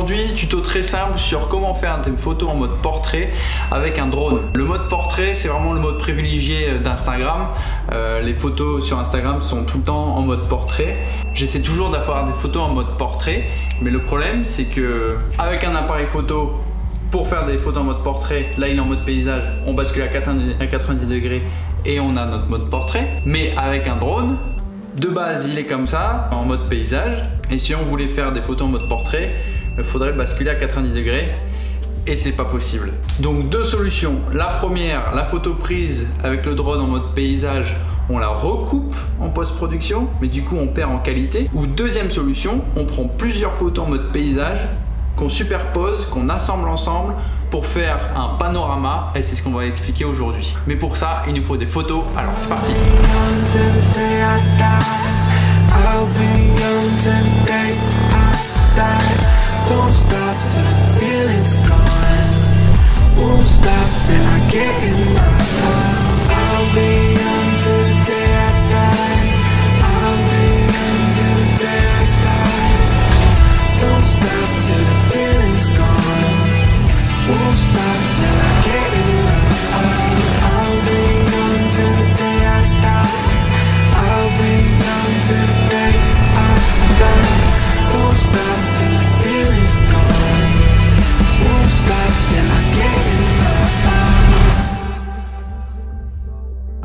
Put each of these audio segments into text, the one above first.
aujourd'hui, tuto très simple sur comment faire des photos en mode portrait avec un drone. Le mode portrait, c'est vraiment le mode privilégié d'Instagram. Les photos sur Instagram sont tout le temps en mode portrait. J'essaie toujours d'avoir des photos en mode portrait, mais le problème c'est que avec un appareil photo, pour faire des photos en mode portrait, là il est en mode paysage, on bascule à 90 degrés et on a notre mode portrait. Mais avec un drone, de base il est comme ça, en mode paysage. Et si on voulait faire des photos en mode portrait, il faudrait basculer à 90 degrés et c'est pas possible. Donc deux solutions. La première, la photo prise avec le drone en mode paysage, on la recoupe en post-production, mais du coup on perd en qualité. Ou deuxième solution, on prend plusieurs photos en mode paysage, qu'on superpose, qu'on assemble ensemble pour faire un panorama, et c'est ce qu'on va expliquer aujourd'hui. Mais pour ça, il nous faut des photos, alors c'est parti.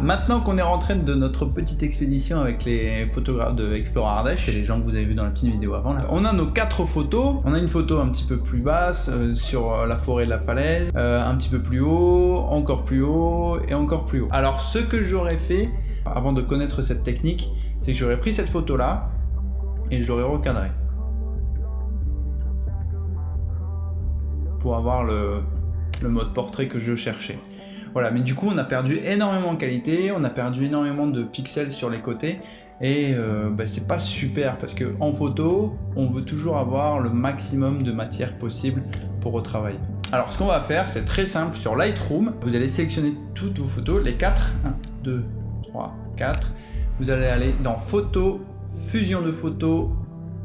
Maintenant qu'on est rentré de notre petite expédition avec les photographes de Explore Ardèche et les gens que vous avez vus dans la petite vidéo avant, là, on a nos 4 photos. On a une photo un petit peu plus basse sur la forêt de la falaise, un petit peu plus haut, encore plus haut et encore plus haut. Alors ce que j'aurais fait avant de connaître cette technique, c'est que j'aurais pris cette photo là et je l'aurais recadré pour avoir le mode portrait que je cherchais. Voilà, mais du coup on a perdu énormément en qualité, on a perdu énormément de pixels sur les côtés et c'est pas super parce que en photo on veut toujours avoir le maximum de matière possible pour retravailler. Alors ce qu'on va faire, c'est très simple. Sur Lightroom, vous allez sélectionner toutes vos photos, les 4, 1, 2, 3, 4. Vous allez aller dans Photos, Fusion de photos,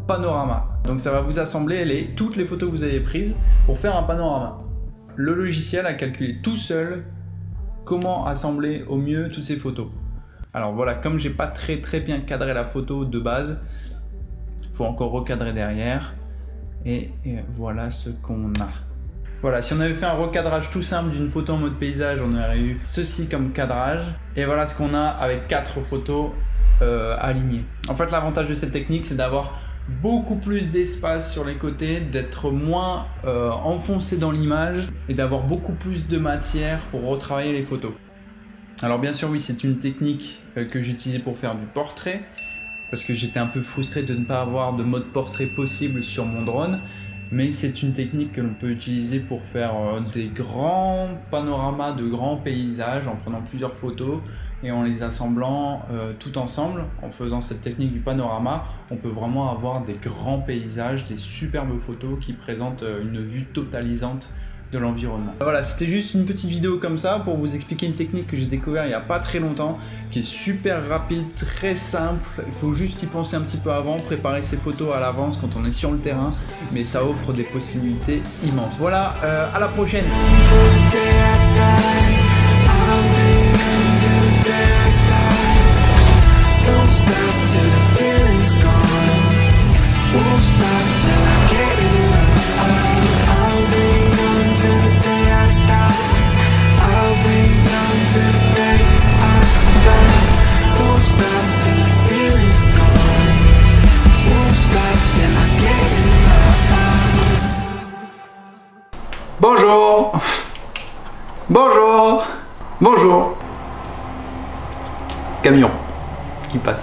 Panorama. Donc ça va vous assembler toutes les photos que vous avez prises pour faire un panorama. Le logiciel a calculé tout seul comment assembler au mieux toutes ces photos. Alors voilà, comme j'ai pas très bien cadré la photo de base, il faut encore recadrer derrière et voilà ce qu'on a. Voilà, si on avait fait un recadrage tout simple d'une photo en mode paysage, on aurait eu ceci comme cadrage et voilà ce qu'on a avec 4 photos alignées. En fait, l'avantage de cette technique, c'est d'avoir beaucoup plus d'espace sur les côtés, d'être moins enfoncé dans l'image et d'avoir beaucoup plus de matière pour retravailler les photos. Alors bien sûr oui, c'est une technique que j'utilisais pour faire du portrait parce que j'étais un peu frustré de ne pas avoir de mode portrait possible sur mon drone, mais c'est une technique que l'on peut utiliser pour faire des grands panoramas de grands paysages en prenant plusieurs photos et en les assemblant tout ensemble. En faisant cette technique du panorama, on peut vraiment avoir des grands paysages, des superbes photos qui présentent une vue totalisante de l'environnement. Voilà, c'était juste une petite vidéo comme ça pour vous expliquer une technique que j'ai découvert il n'y a pas très longtemps, qui est super rapide, très simple. Il faut juste y penser un petit peu avant, préparer ses photos à l'avance quand on est sur le terrain, mais ça offre des possibilités immenses. Voilà, à la prochaine. Bonjour. Bonjour. Bonjour. Camion qui passe.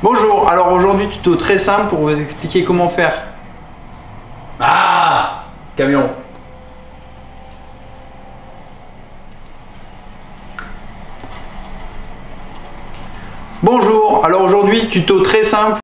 Bonjour, alors aujourd'hui tuto très simple pour vous expliquer comment faire. Ah, camion. Bonjour, alors aujourd'hui tuto très simple.